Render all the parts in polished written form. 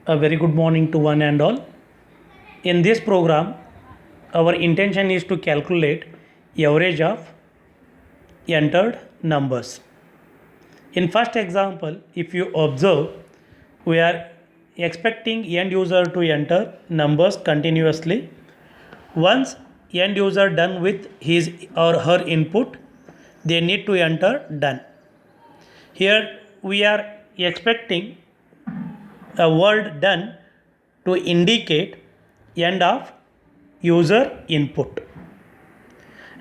A very good morning to one and all. In this program, our intention is to calculate average of entered numbers. In first example, if you observe, we are expecting end user to enter numbers continuously. Once end user done with his or her input, they need to enter done. Here we are expecting a word done to indicate end of user input.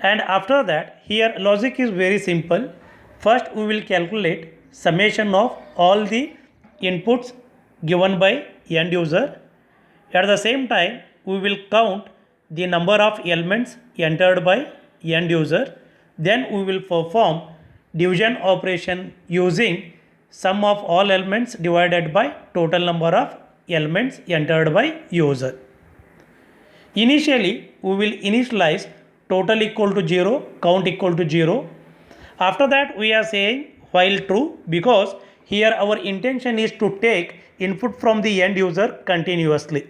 And after that, here logic is very simple. First we will calculate summation of all the inputs given by end user. At the same time, we will count the number of elements entered by end user. Then we will perform division operation using sum of all elements divided by total number of elements entered by user. Initially, we will initialize total equal to 0, count equal to 0. After that, we are saying while true because here our intention is to take input from the end user continuously.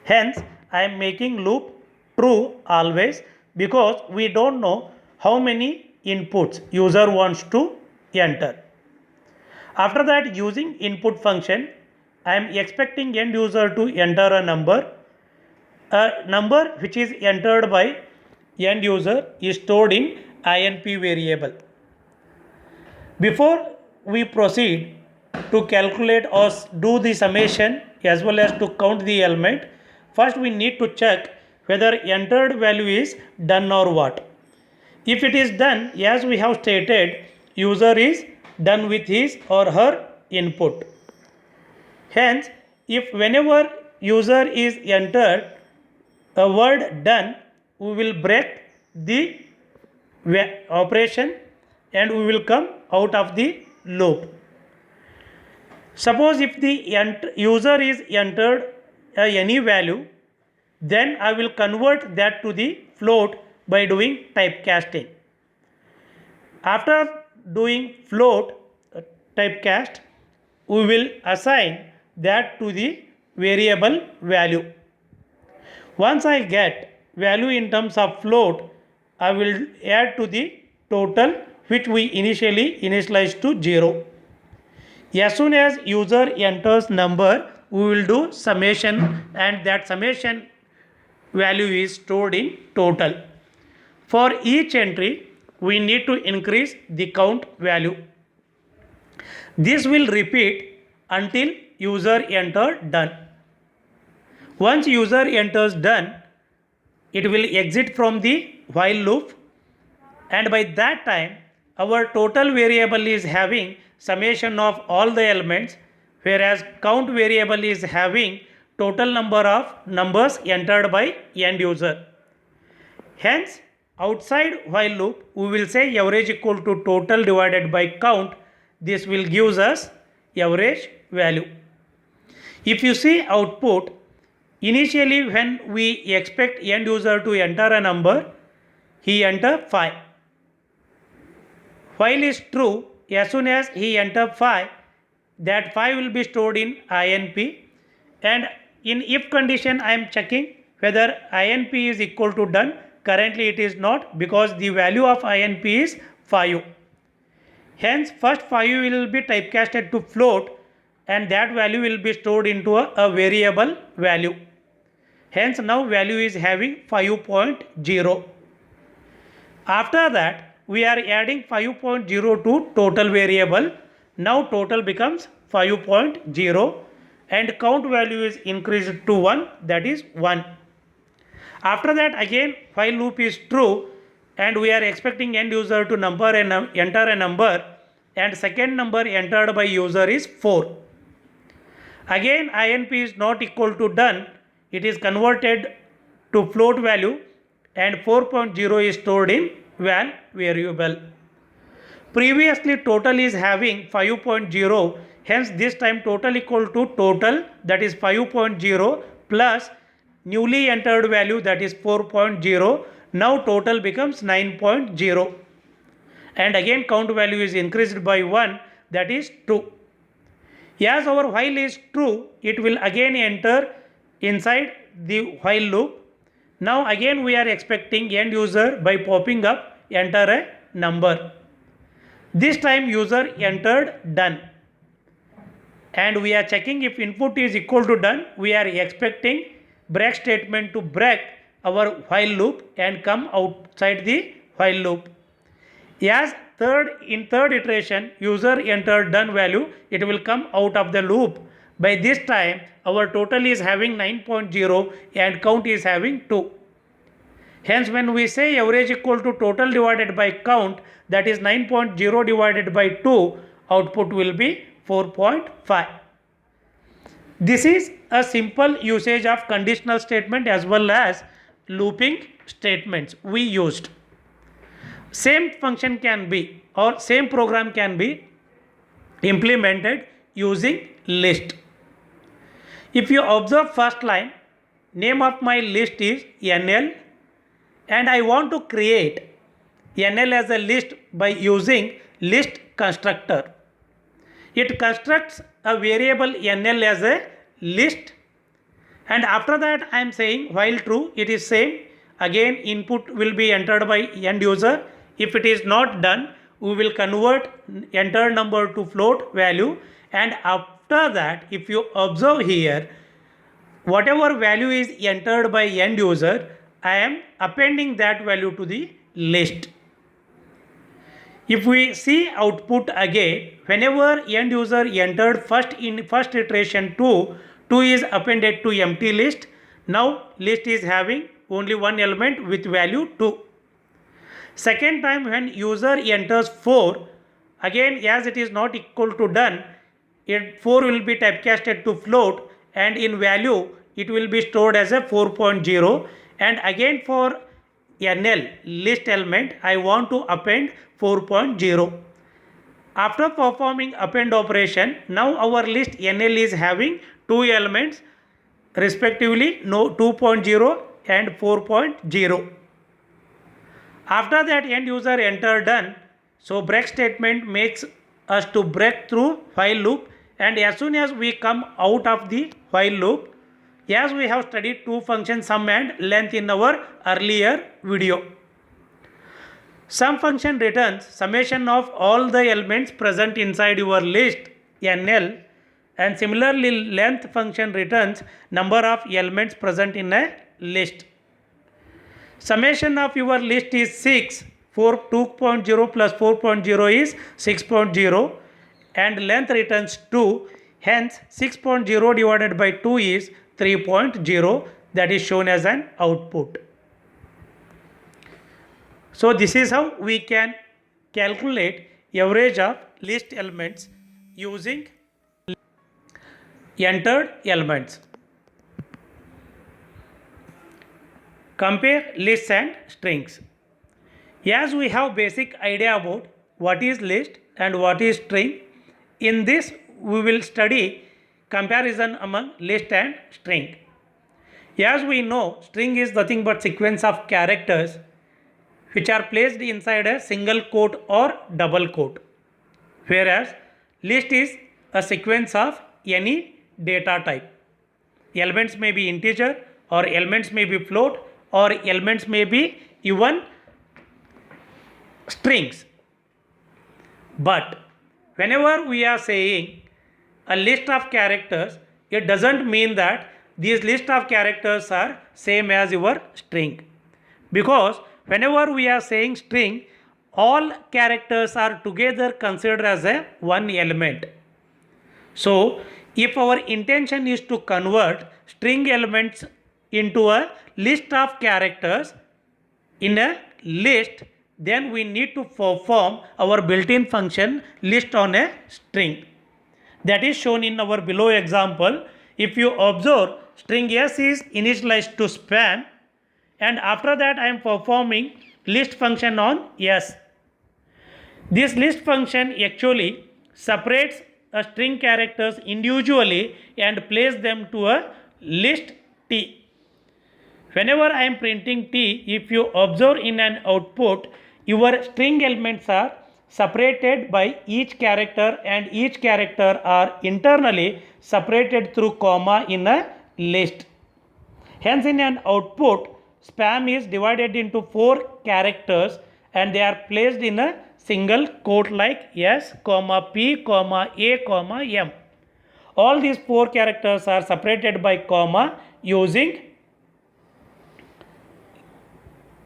Hence, I am making loop true always because we don't know how many inputs user wants to enter. After that, using input function, I am expecting end user to enter a number which is entered by end user is stored in INP variable. Before we proceed to calculate or do the summation as well as to count the element, first we need to check whether entered value is done or what. If it is done, as we have stated, user is done with his or her input. Hence, if whenever user is entered a word done, we will break the operation and we will come out of the loop. Suppose if the user is entered any value, then I will convert that to the float by doing typecasting. After doing float typecast, we will assign that to the variable value. Once I get value in terms of float, I will add to the total which we initially initialized to 0. As soon as user enters number, we will do summation and that summation value is stored in total. For each entry, we need to increase the count value. This will repeat until user enter done. Once user enters done, it will exit from the while loop and by that time our total variable is having summation of all the elements, whereas count variable is having total number of numbers entered by end user. Hence, outside while loop, we will say average equal to total divided by count. This will give us average value. If you see output, initially when we expect end user to enter a number, he enter 5. While is true, as soon as he enter 5, that 5 will be stored in INP and in if condition I am checking whether INP is equal to done. Currently it is not because the value of INP is 5. Hence first 5 will be typecasted to float and that value will be stored into a variable value. Hence now value is having 5.0. After that we are adding 5.0 to total variable. Now total becomes 5.0 and count value is increased to 1, that is 1. After that again while loop is true and we are expecting end user to enter a number and second number entered by user is 4. Again INP is not equal to done, it is converted to float value and 4.0 is stored in val variable. Previously total is having 5.0, hence this time total equal to total, that is 5.0 plus newly entered value, that is 4.0. Now total becomes 9.0 and again count value is increased by 1, that is 2. As our while is true, it will again enter inside the while loop. Now again we are expecting end user by popping up enter a number. This time user entered done, and we are checking if input is equal to done. We are expecting break statement to break our while loop and come outside the while loop. As in third iteration user entered done value, it will come out of the loop. By this time our total is having 9.0 and count is having 2. Hence when we say average equal to total divided by count, that is 9.0 divided by 2, output will be 4.5. This is a simple usage of conditional statement as well as looping statements we used. Same function can be or same program can be implemented using list. If you observe first line, name of my list is NL, and I want to create NL as a list by using list constructor. It constructs a variable NL as a list, and after that I am saying while true it is same, again input will be entered by end user. If it is not done, we will convert entered number to float value, and after that if you observe here, whatever value is entered by end user, I am appending that value to the list. If we see output again, whenever end user entered first iteration 2 is appended to empty list. Now list is having only one element with value 2. Second time when user enters 4, again as it is not equal to done, 4 will be typecasted to float, and in value it will be stored as a 4.0, and again for NL list element I want to append 4.0. After performing append operation, now our list NL is having two elements respectively 2.0 and 4.0. After that end user enter done, so break statement makes us to break through while loop, and as soon as we come out of the while loop, as we have studied two functions sum and length in our earlier video. Sum function returns summation of all the elements present inside your list NL, and similarly length function returns number of elements present in a list. Summation of your list is 6, 2.0 plus 4.0 is 6.0, and length returns 2, hence 6.0 divided by 2 is 3.0, that is shown as an output. So this is how we can calculate average of list elements using entered elements. Compare lists and strings. As we have basic idea about what is list and what is string, in this we will study comparison among list and string. As we know, string is nothing but sequence of characters which are placed inside a single quote or double quote, whereas list is a sequence of any data type. Elements may be integer, or elements may be float, or elements may be even strings. But whenever we are saying a list of characters, it doesn't mean that these list of characters are same as your string, because whenever we are saying string, all characters are together considered as a one element. So if our intention is to convert string elements into a list of characters in a list, then we need to perform our built-in function list on a string. That is shown in our below example. If you observe, string S is initialized to span, and after that I am performing list function on S. This list function actually separates a string characters individually and place them to a list T. Whenever I am printing T, if you observe in an output, your string elements are separated by each character, and each character are internally separated through comma in a list. Hence, in an output, spam is divided into 4 characters and they are placed in a single quote like S, P, A, M. All these 4 characters are separated by comma using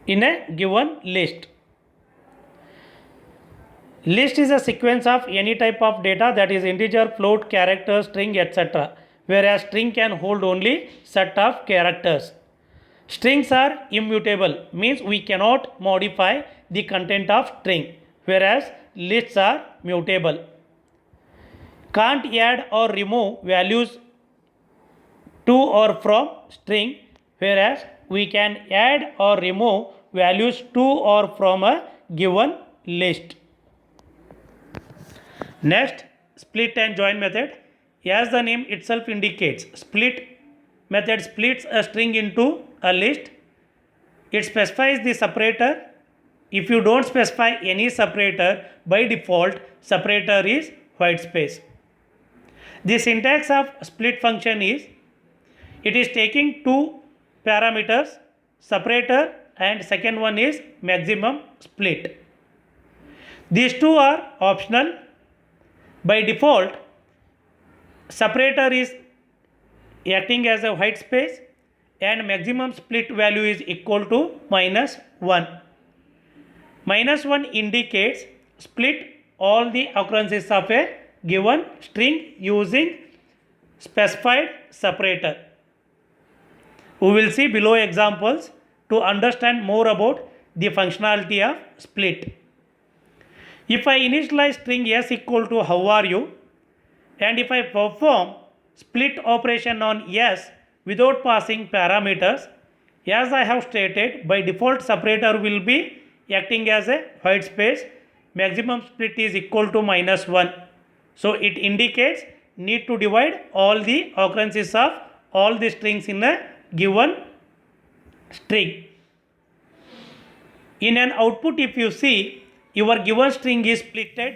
in a given list. List is a sequence of any type of data, that is integer, float, character, string, etc. Whereas string can hold only set of characters. Strings are immutable, means we cannot modify the content of string, whereas lists are mutable. Can't add or remove values to or from string, whereas we can add or remove values to or from a given list. Next, split and join method. As the name itself indicates, split method splits a string into a list. It specifies the separator. If you don't specify any separator, by default separator is white space. The syntax of split function is, it is taking 2 parameters, separator, and second one is maximum split. These two are optional. By default, separator is acting as a white space and maximum split value is equal to -1. -1 indicates split all the occurrences of a given string using specified separator. We will see below examples to understand more about the functionality of split. If I initialize string S equal to how are you, and if I perform split operation on S without passing parameters, as I have stated, by default separator will be acting as a white space. Maximum split is equal to -1. So it indicates need to divide all the occurrences of all the strings in a given string. In an output, if you see, your given string is splitted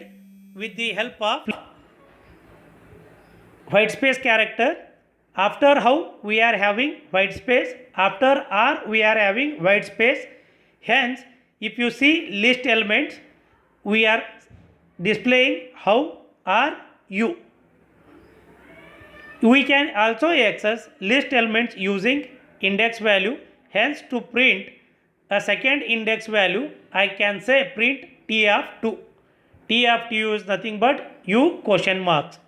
with the help of white space character. After how we are having white space, after R we are having white space. Hence, if you see list elements, we are displaying how are you. We can also access list elements using index value. Hence, to print a second index value, I can say print T of 2. T of 2 is nothing but U question marks.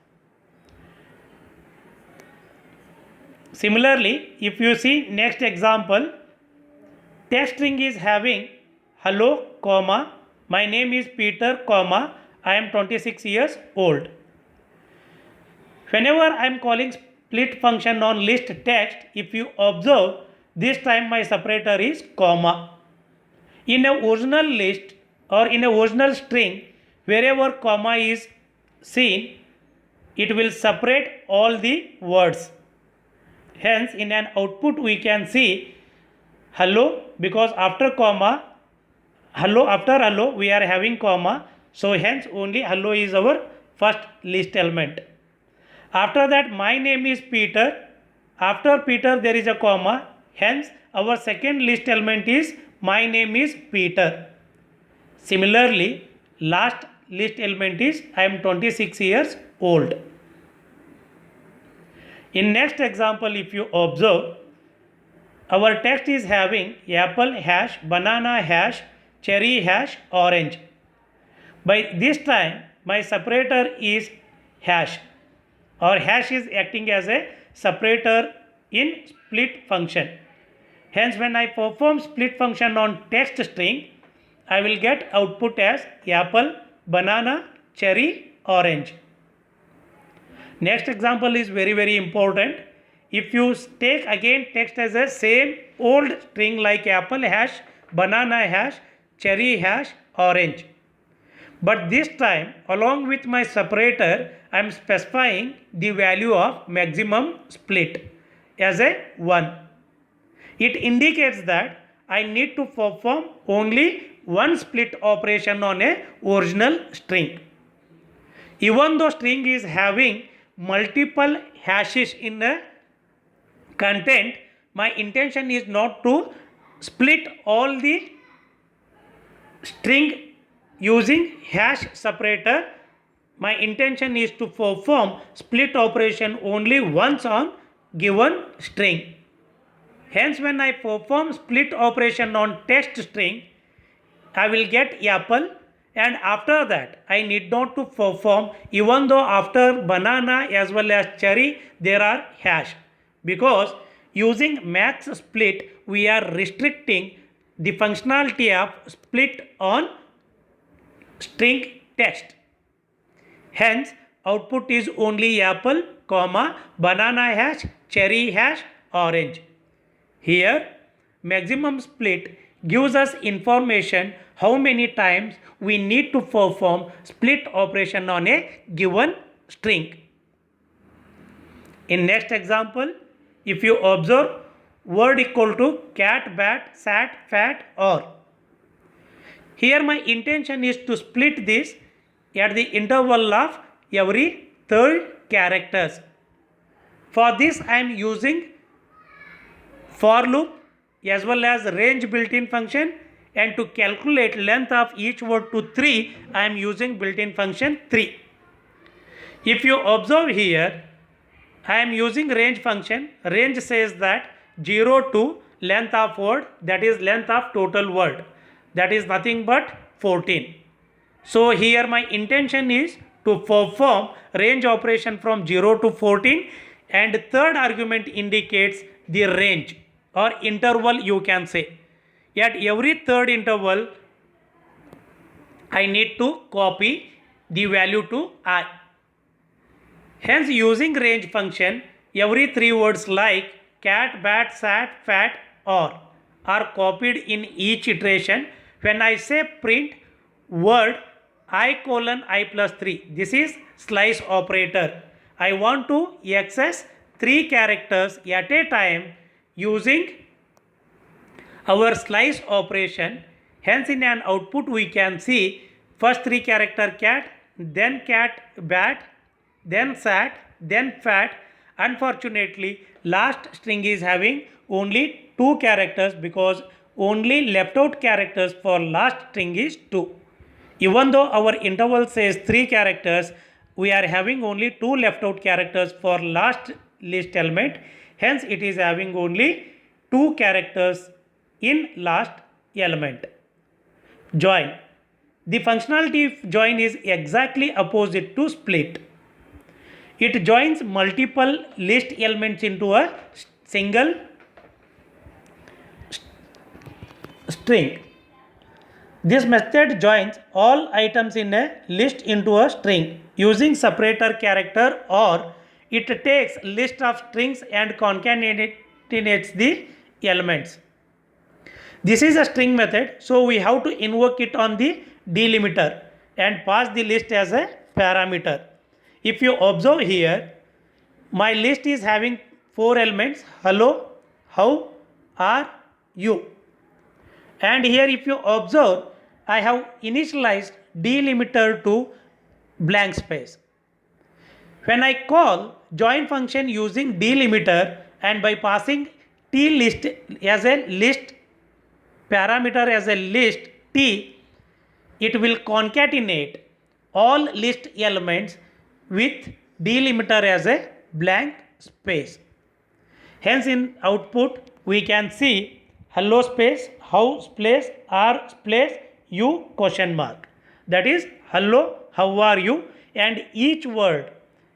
Similarly, if you see next example, text string is having hello, comma, my name is Peter, comma, I am 26 years old. Whenever I am calling split function on list text, if you observe, this time my separator is comma. In a original list or in a original string, wherever comma is seen, it will separate all the words. Hence, in an output we can see hello, because after comma, hello, after hello we are having comma, so hence only hello is our first list element. After that, my name is Peter. After Peter there is a comma, hence our second list element is my name is Peter. Similarly, last list element is I am 26 years old. In next example, if you observe, our text is having apple hash, banana hash, cherry hash, orange. By this time, my separator is hash, or hash is acting as a separator in split function. Hence, when I perform split function on text string, I will get output as apple, banana, cherry, orange. Next example is very important. If you take again text as a same old string like apple hash, banana hash, cherry hash, orange. But this time, along with my separator, I am specifying the value of maximum split as a 1. It indicates that I need to perform only one split operation on a original string. Even though string is having multiple hashes in a content, my intention is not to split all the string using hash separator. My intention is to perform split operation only once on given string. Hence, when I perform split operation on test string, I will get apple, and after that I need not to perform, even though after banana as well as cherry there are hash, because using max split we are restricting the functionality of split on string text. Hence, output is only apple, comma, banana hash, cherry hash, orange. Here, maximum split gives us information how many times we need to perform split operation on a given string. In next example, if you observe word equal to cat, bat, sat, fat, or. Here my intention is to split this at the interval of every third characters. For this I am using for loop as well as range built-in function, and to calculate length of each word to 3 I am using built-in function 3. If you observe here, I am using range function. Range says that 0 to length of word, that is length of total word, that is nothing but 14. So here my intention is to perform range operation from 0 to 14, and third argument indicates the range or interval, you can say. At every third interval I need to copy the value to I. Hence, using range function, every 3 words like cat, bat, sat, fat, or are copied in each iteration. When I say print word I colon I plus 3, this is slice operator. I want to access 3 characters at a time using our slice operation. Hence, in an output we can see first 3 character cat, then cat, bat, then sat, then fat. Unfortunately, last string is having only 2 characters, because only left out characters for last string is 2. Even though our interval says 3 characters, we are having only 2 left out characters for last list element. Hence, it is having only 2 characters in last element. Join. The functionality of join is exactly opposite to split. It joins multiple list elements into a single string. This method joins all items in a list into a string using separator character, or it takes list of strings and concatenates the elements. This is a string method, so we have to invoke it on the delimiter and pass the list as a parameter. If you observe here, my list is having 4 elements: hello, how, are, you. And here if you observe, I have initialized delimiter to blank space. When I call join function using delimiter and by passing t-list as a list parameter as a list t, it will concatenate all list elements with delimiter as a blank space. Hence, in output we can see hello space, how space, are space, you question mark. That is hello, how are you, and each word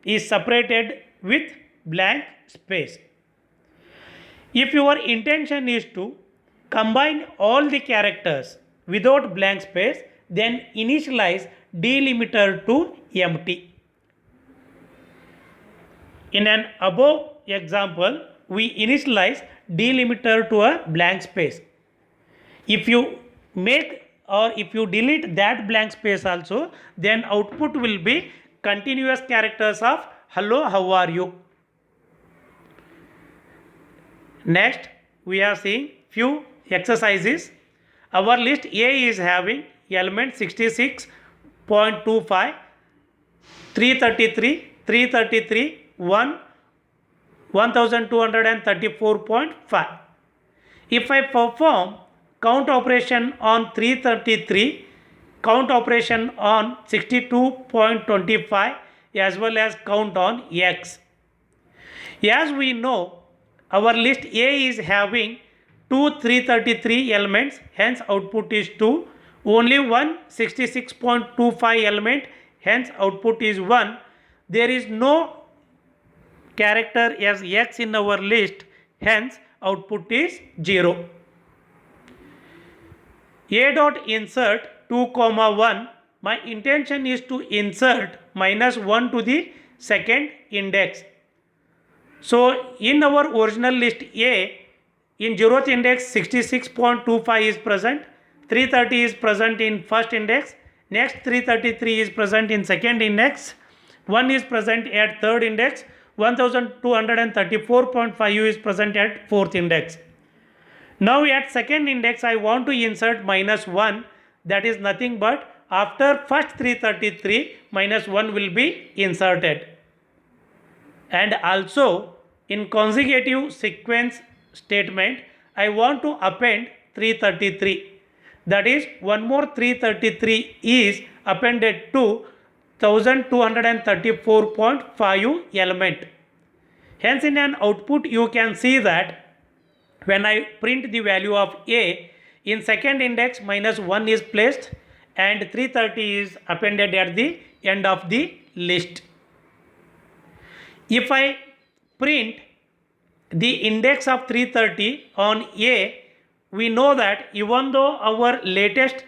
is separated with blank space. If your intention is to combine all the characters without blank space, then initialize delimiter to empty. In an above example, we initialize delimiter to a blank space. If you make or if you delete that blank space also, then output will be continuous characters of hello, how are you. Next, we are seeing few exercises. Our list A is having element 66.25, 333, 333, 1, 1234.5. If I perform count operation on 333, count operation on 62.25 as well as count on X. As we know, our list A is having two 333 elements, hence output is 2. Only one 66.25 element, hence output is 1. There is no character as X in our list, hence output is 0. A dot insert 2, 1. My intention is to insert -1 to the second index. So in our original list A, in 0th index 66.25 is present, 330 is present in first index, next 333 is present in second index, 1 is present at third index, 1234.5 is present at fourth index. Now at second index I want to insert -1, that is nothing but after first 333 -1 will be inserted. And also in consecutive sequence statement I want to append 333, that is one more 333 is appended to 1234.5 element. Hence in an output you can see that when I print the value of A, in second index -1 is placed and 330 is appended at the end of the list. If I print the index of 330 on A, we know that even though our latest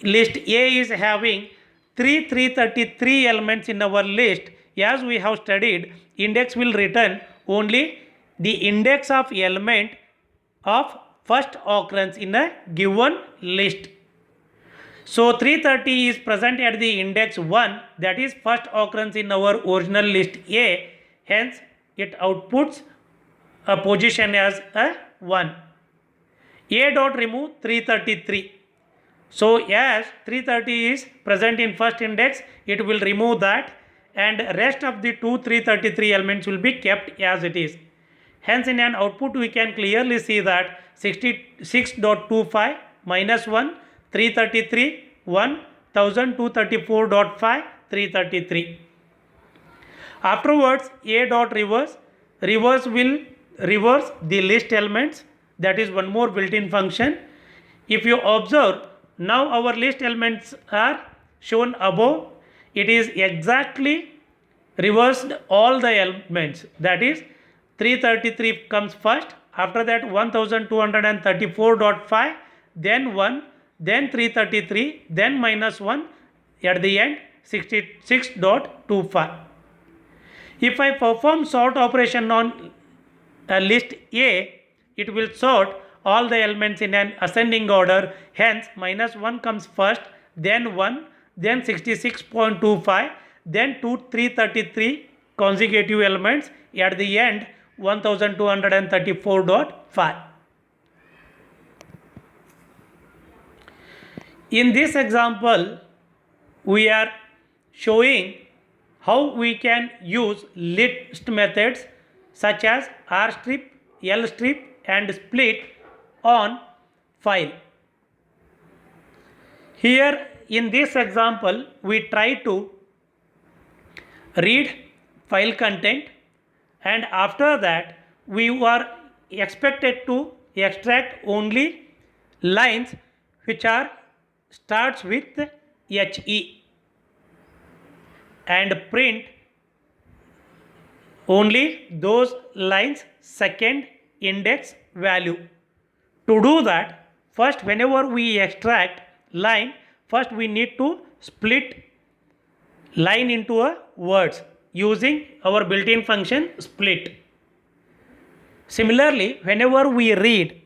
list A is having 333 elements in our list, as we have studied, index will return only the index of element of first occurrence in a given list. So 330 is present at the index 1, that is first occurrence in our original list A, hence it outputs a position as a 1. A dot remove 333. So as 330 is present in first index, it will remove that and rest of the two 333 elements will be kept as it is. Hence in an output we can clearly see that 66.25 -1, 333, 1, 1234.5, 333. Afterwards A dot reverse will reverse the list elements, that is one more built-in function. If you observe, now our list elements are shown above. It is exactly reversed all the elements, that is 333 comes first, after that 1234.5, then 1, then 333, then -1, at the end 66.25. If I perform sort operation on list A, it will sort all the elements in an ascending order, hence -1 comes first, then 1, then 66.25, then 333 consecutive elements, at the end 1234.5. In this example, we are showing how we can use list methods such as R strip, L strip and split on file. Here in this example, we try to read file content, and after that we were expected to extract only lines which are starts with HE and print only those lines second index value. To do that, first whenever we extract line, first we need to split line into a words using our built-in function split. Similarly, whenever we read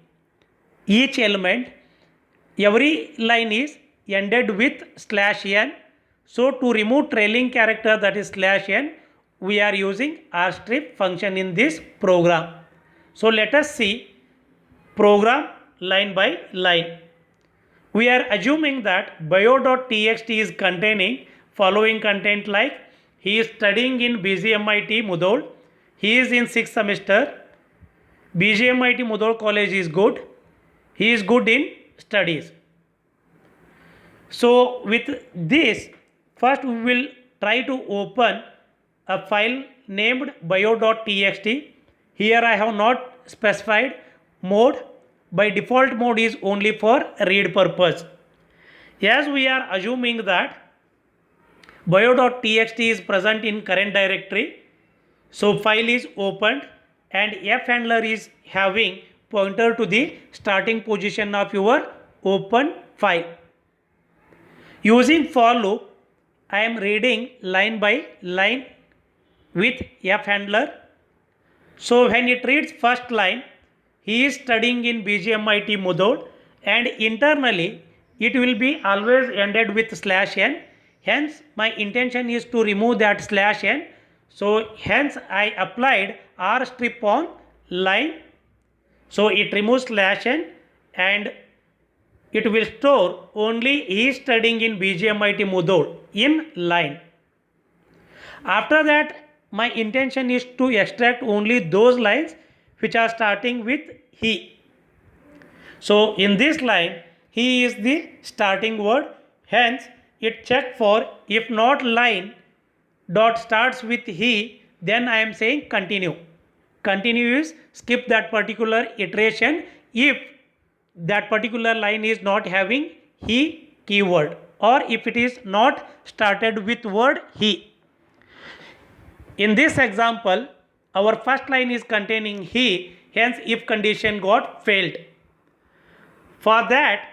each element, every line is ended with /n. So to remove trailing character, that is /n, we are using rstrip function in this program. So let us see program line by line. We are assuming that bio.txt is containing following content like he is studying in BGMIT Mudol, he is in 6th semester, BGMIT Mudol College is good, he is good in studies. So with this, first we will try to open a file named bio.txt. Here I have not specified mode. By default mode is only for read purpose. As we are assuming that bio.txt is present in current directory, so file is opened and f handler is having pointer to the starting position of your open file. Using for loop, I am reading line by line with f handler. So when it reads first line, he is studying in BGMIT Mudol, and internally it will be always ended with /n. Hence my intention is to remove that /n. So hence I applied R strip on line. So it removes /n and it will store only he is studying in BGMIT Mudol in line. After that, my intention is to extract only those lines which are starting with he. So in this line, he is the starting word. Hence, it check for if not line dot starts with he, then I am saying continue. Continue is skip that particular iteration if that particular line is not having he keyword or if it is not started with word he. In this example, our first line is containing he, hence if condition got failed. For that,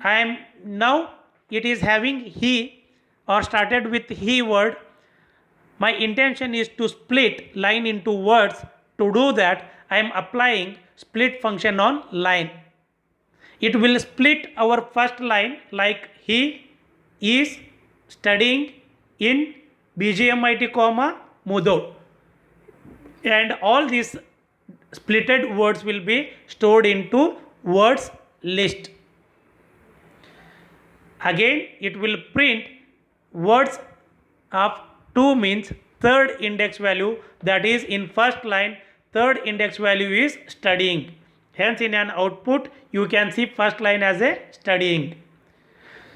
I am now it is having he or started with he word. My intention is to split line into words. To do that, I am applying split function on line. It will split our first line like he is studying in BGMIT, Mudol, and all these splitted words will be stored into words list. Again, it will print words of 2 means third index value, that is in first line third index value is studying. Hence in an output you can see first line as a studying.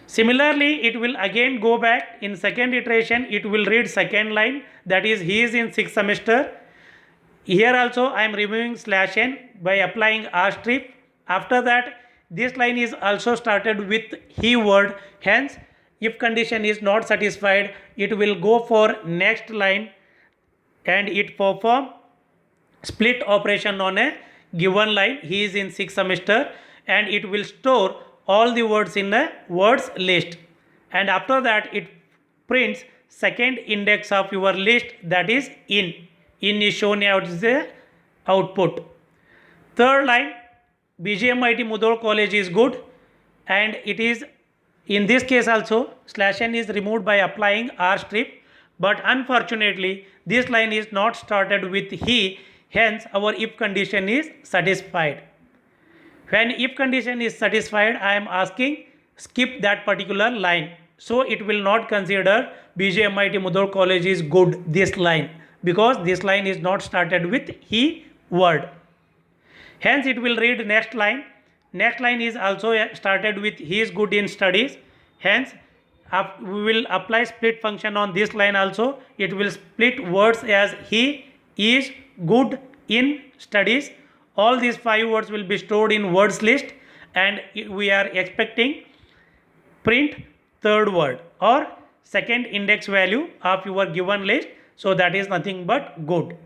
Similarly, it will again go back in second iteration, it will read second line, that is he is in 6th semester. Here also I am removing /n by applying R strip. After that, this line is also started with he word. Hence, if condition is not satisfied, it will go for next line and it perform split operation on a given line. He is in 6th semester and it will store all the words in a words list, and after that it prints second index of your list, that is in is shown as the output. Third line, BGMIT Mudol College is good, and it is in this case also /n is removed by applying R strip, but unfortunately this line is not started with he, hence our if condition is satisfied. When if condition is satisfied, I am asking skip that particular line. So it will not consider BGMIT Mudol College is good this line, because this line is not started with he word. Hence it will read next line. Next line is also started with he is good in studies. Hence we will apply split function on this line also. It will split words as he is good in studies. All these 5 words will be stored in words list, and we are expecting print third word or second index value of your given list. So that is nothing but good.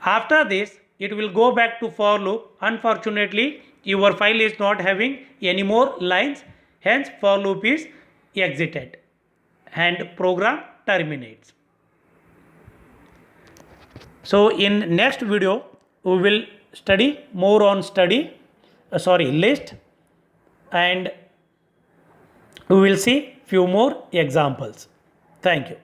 After this, it will go back to for loop. Unfortunately, your file is not having any more lines, hence for loop is exited and program terminates. So in next video we will study more on list, and we will see few more examples. Thank you.